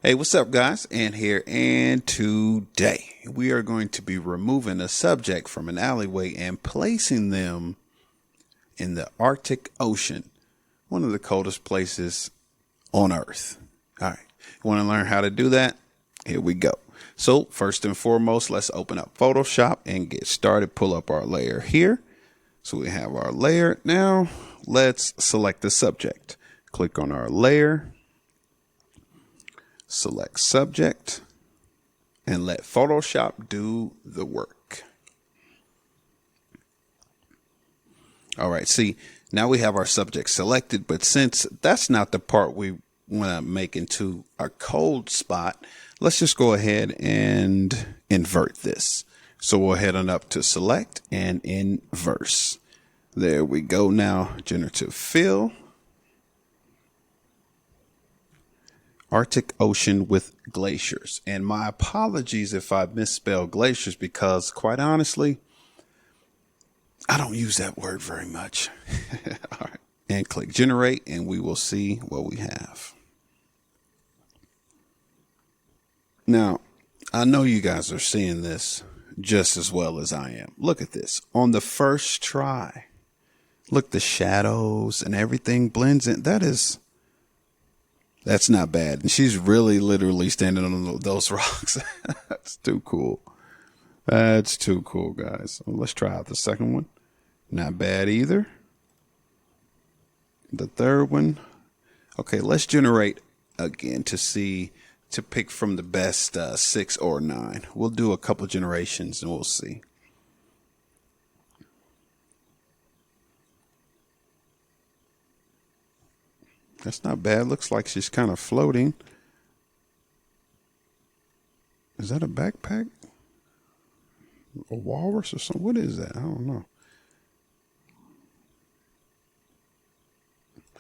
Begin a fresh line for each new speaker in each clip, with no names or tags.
Hey, what's up, guys? And here, and today we are going to be removing a subject from an alleyway and placing them in the Arctic Ocean, one of the coldest places on Earth. All right, you want to learn how to do that? Here we go. So, first and foremost, let's open up Photoshop and get started. Pull up our layer here. So we have our layer. Now, let's select the subject. Click on our layer. Select subject and let Photoshop do the work. All right, see, now we have our subject selected, but since that's not the part we want to make into a cold spot, let's just go ahead and invert this. So we'll head on up to select and inverse. There we go. Now, generative fill. Arctic Ocean with glaciers. And my apologies if I misspell glaciers because, quite honestly, I don't use that word very much. All right. And click generate and we will see what we have. Now, I know you guys are seeing this just as well as I am. Look at this. On the first try, look, the shadows and everything blends in. That's not bad. And she's really literally standing on those rocks. That's too cool. That's too cool, guys. Well, let's try out the second one. Not bad either. The third one. Okay, let's generate again to pick from the best 6 or 9. We'll do a couple generations and we'll see. That's not bad. Looks like she's kind of floating. Is that a backpack? A walrus or something? What is that? I don't know.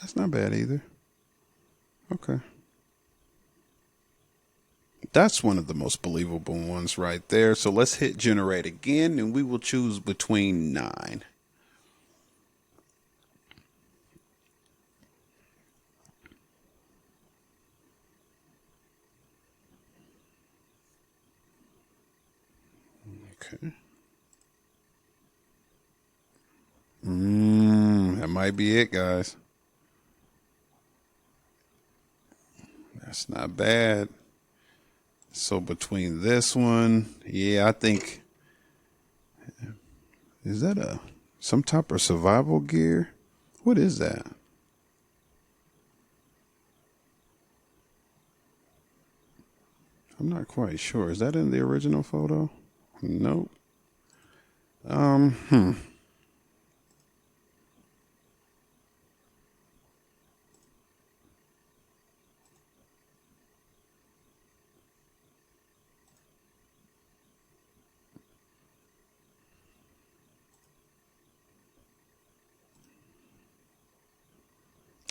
That's not bad either. Okay. That's one of the most believable ones right there. So let's hit generate again and we will choose between 9. Okay. That might be it, guys. That's not bad. So between this one, yeah, I think, is that some type of survival gear? What is that? I'm not quite sure. Is that in the original photo? Nope.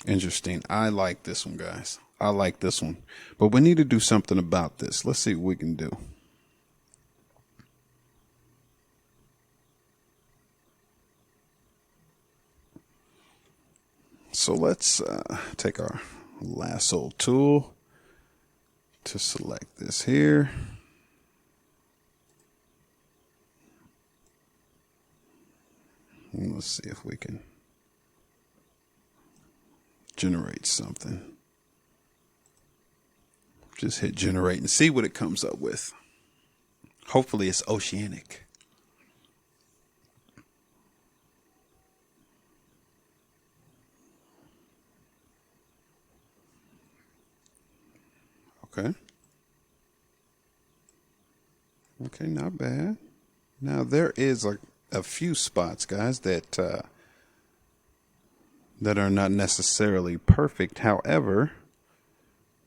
Interesting. I like this one, guys. I like this one. But we need to do something about this. Let's see what we can do. So let's take our Lasso Tool to select this here. And let's see if we can generate something. Just hit generate and see what it comes up with. Hopefully it's oceanic. Okay. Okay, not bad. Now there is a few spots, guys, that are not necessarily perfect. However,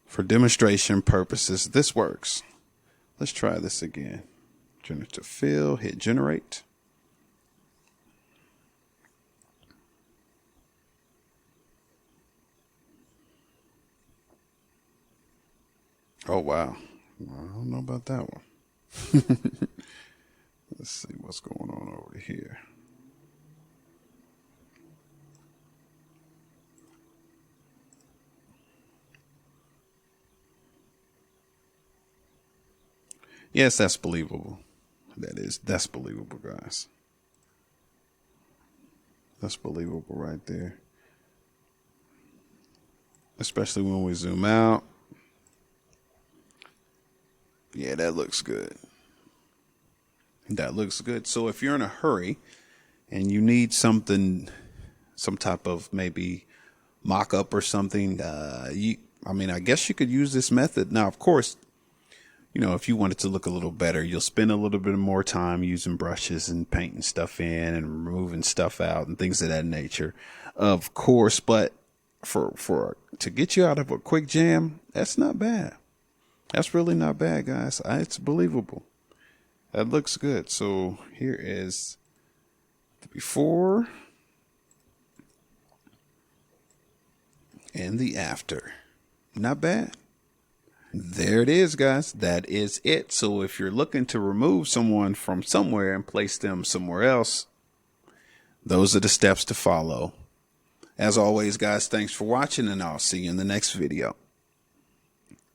for demonstration purposes, this works. Let's try this again. Generative fill, hit generate. Oh, wow. I don't know about that one. Let's see what's going on over here. Yes, that's believable. That's believable, guys. That's believable right there. Especially when we zoom out. Yeah, that looks good. That looks good. So if you're in a hurry and you need something, some type of maybe mock-up or something, I guess you could use this method. Now, of course, if you want it to look a little better, you'll spend a little bit more time using brushes and painting stuff in and removing stuff out and things of that nature, of course. But for to get you out of a quick jam, that's not bad. That's really not bad, guys. It's believable. That looks good. So here is the before and the after. Not bad. There it is, guys. That is it. So if you're looking to remove someone from somewhere and place them somewhere else, those are the steps to follow. As always, guys, thanks for watching, and I'll see you in the next video.